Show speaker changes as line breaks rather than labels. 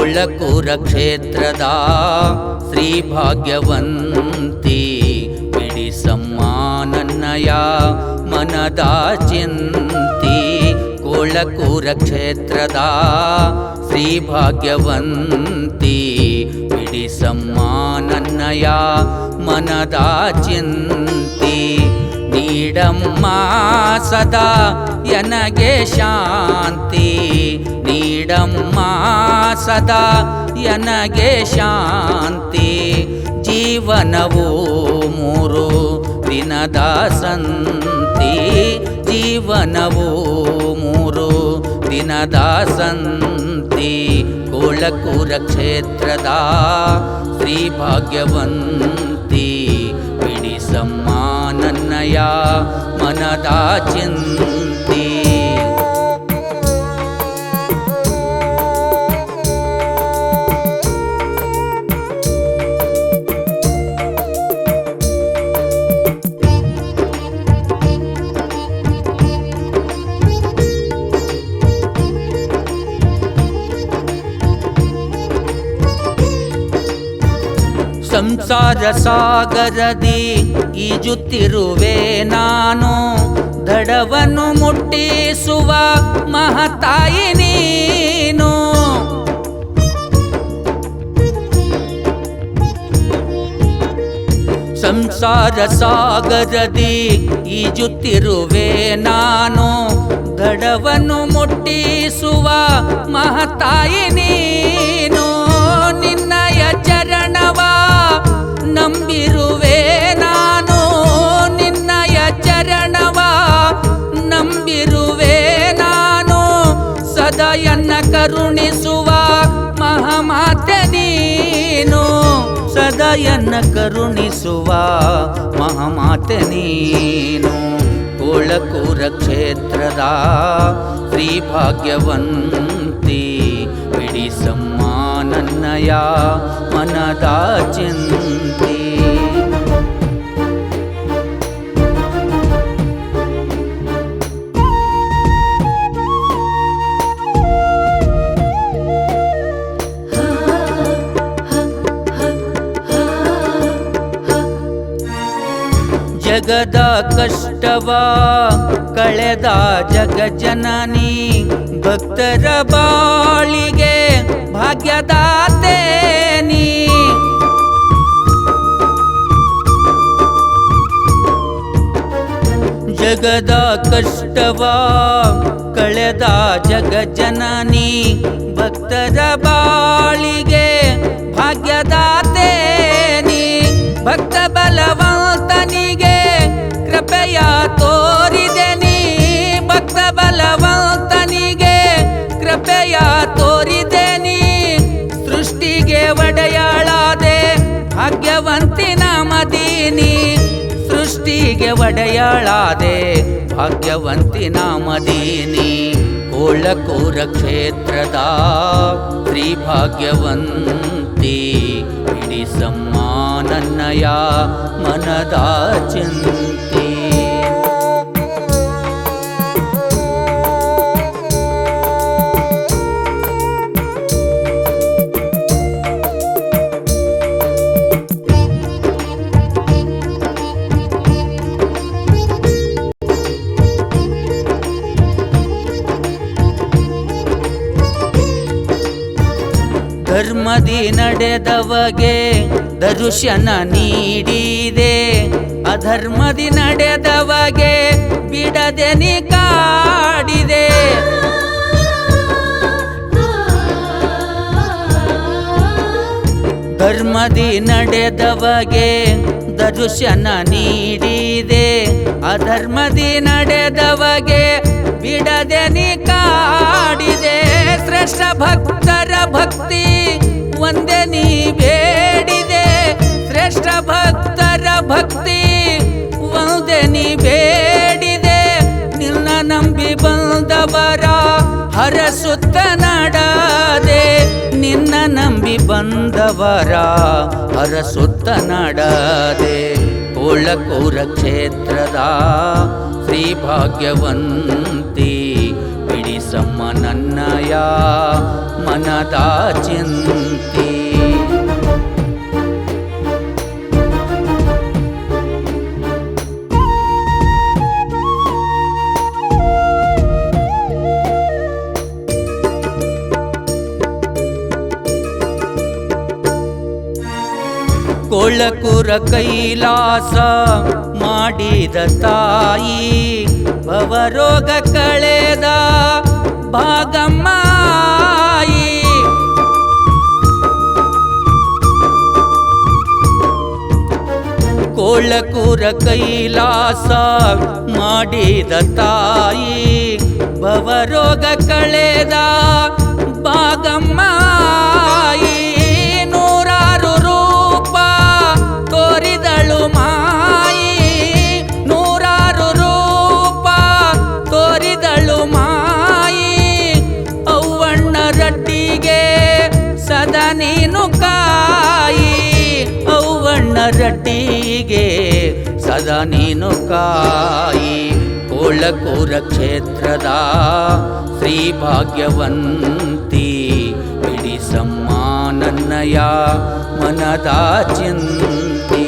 ಕೋಳಕೂರ ಕ್ಷೇತ್ರದ ಶ್ರೀ ಭಾಗ್ಯವಂತಿ ಬಿಡಿಸಮ್ಮ ನನ್ನಯ ಮನದ ಚಿಂತಿ. ಕೋಳಕೂರ ಕ್ಷೇತ್ರದ ಶ್ರೀ ಭಾಗ್ಯವಂತಿ ಬಿಡಿಸಮ್ಮ ನನ್ನಯ ಮನದ ಚಿಂತಿ. ನೀಡಮ್ಮ ಸದಾ ಎನಗೆ ಶಾಂತಿ, ನೀಡಮ್ಮ ಸದಾ ಎನಗೆ ಶಾಂತಿ. ಜೀವನವು 3 ದಿನದ ಸಂತಿ, ಜೀವನವು 3 ದಿನದ ಸಂತಿ. ಕೋಳಕೂರ ಕ್ಷೇತ್ರದ ಶ್ರೀ ಭಾಗ್ಯವಂತಿ ಬಿಡಿಸಮ್ಮ ನನ್ನಯ ಮನದ ಚಿಂತಿ. ಸಂಸಾರ ಸಾಗರದಿ ಈಜುತ್ತಿರುವೆ ನಾನು, ದಡವನ್ನು ಮುಟ್ಟಿಸುವ ಮಹತಾಯಿ ನೀನು. ಸಂಸಾರ ಸಾಗರದಿ ಈಜುತ್ತಿರುವೆ ನಾನು, ದಡವನ್ನು ಮುಟ್ಟಿಸುವ ಮಹತಾಯಿ ನೀನು. ನಿನ್ನಯ ಚರಣವ ನಂಬಿರುವೆ ನಾನು, ನಿನ್ನಯ ಚರಣವ ನಂಬಿರುವೆ ನಾನು. ಸದಯನ್ನ ಕರುಣಿಸುವ ಮಹಾಮಾತೆ ನೀನು, ಸದಯನ್ನ ಕರುಣಿಸುವ ಮಹಾಮಾತೆ ನೀನು. ಕೋಳಕೂರ ಕ್ಷೇತ್ರದ ಶ್ರೀ ಭಾಗ್ಯವಂತಿ ಬಿಡಿಸಮ್ಮ ನನ್ನಯ ಮನದ ಚಿಂತಿ. ಜಗದ ಕಷ್ಟವ ಕಳೆದ ಜಗಜ್ಜನನಿ, ಭಕ್ತರ ಬಾಳಿಗೆ ಭಾಗ್ಯದಾತೆ ನೀ. ಜಗದ ಕಷ್ಟವ ಕಳೆದ ಜಗಜ್ಜನನಿ, ಭಕ್ತರ ಬಾಳಿಗೆ ಭಾಗ್ಯದಾತೆ ನೀ. ಭಕ್ತ ಬಲವಂತನಿಗೆ ಕೃಪೆಯ ತೋರಿದೆ ನೀ, ಭಕ್ತ ಬಲವಂತನಿಗೆ ಕೃಪೆಯ ತೋರಿದೆ ನೀ. ಸೃಷ್ಟಿಗೆ ಒಡೆಯಾಳಾದೆ ಭಾಗ್ಯವಂತಿ ನಾಮದೀನಿ, ಸೃಷ್ಟಿಗೆ ಒಡೆಯಾಳಾದೆ ಭಾಗ್ಯವಂತಿ ನಾಮದೀನಿ. ಕೋಳಕೂರ ಕ್ಷೇತ್ರದ ಶ್ರೀ ಭಾಗ್ಯವಂತಿ ಬಿಡಿಸಮ್ಮ ನನ್ನಯ ಮನದ ಚಿಂತಿ. ಧರ್ಮದಿ ನಡೆದವಗೆ ದರ್ಶನ ನೀಡಿದೆ, ಅಧರ್ಮದಿ ನಡೆದವಗೆ ಬಿಡದೆ ನೀ ಕಾಡಿದೆ. ಧರ್ಮದಿ ನಡೆದವಗೆ ದರ್ಶನ ನೀಡಿದೆ, ಅಧರ್ಮದಿ ನಡೆದವಗೆ ಬಿಡದೆ ನೀ ಕಾಡಿದೆ. ಶ್ರೇಷ್ಠ ಭಕ್ತರ ಭಕ್ತಿ ಒಂದೇ ನೀ ಬೇಡಿದೆ, ಶ್ರೇಷ್ಠ ಭಕ್ತರ ಭಕ್ತಿ ಒಂದೇ ನೀ ಬೇಡಿದೆ. ನಿನ್ನ ನಂಬಿ ಬಂದವರ ಹರಸುತ್ತ ನಡದೆ, ನಿನ್ನ ನಂಬಿ ಬಂದವರ ಹರಸುತ್ತ ನಡದೆ. ಕೋಳಕೂರ ಕ್ಷೇತ್ರದ ಶ್ರೀ ಭಾಗ್ಯವಂತಿ ಬಿಡಿಸಮ್ಮ ನನ್ನಯ ಮನದ ಚಿಂತಿ. ಕೊಳಕುರ ಕೈಲಾಸ ಮಾಡಿದ ತಾಯಿ ಭವರೋಗ ಕಳೆದ ಭಾಗಮ್ಮಾಯಿ. ಕೊಳಕುರ ಕೈಲಾಸ ಮಾಡಿದ ತಾಯಿ ಭವರೋಗ ಕಳೆದ ಭಾಗಮ್ಮಾಯಿ. ನೂರಾರು ರೂಪ ತೋರಿದಳು ಮಾಯಿ, ನೂರಾರು ರೂಪ ತೋರಿದಳು ಮಾಯಿ. ಅವ್ವಣ್ಣ ರಟ್ಟಿಗೆ ಸದಾ ನೀನು ಕಾಯಿ, ಅವ್ವಣ್ಣ ರಟ್ಟಿಗೆ ಸದಾ ನೀನು ಕಾಯಿ. ಕೊಳಕುರ ಕ್ಷೇತ್ರದ ಶ್ರೀ ಭಾಗ್ಯವಂತಿ ಬಿಡಿಸಮ್ಮ ನನ್ನಯ ಮನದ ಚಿಂತಿ.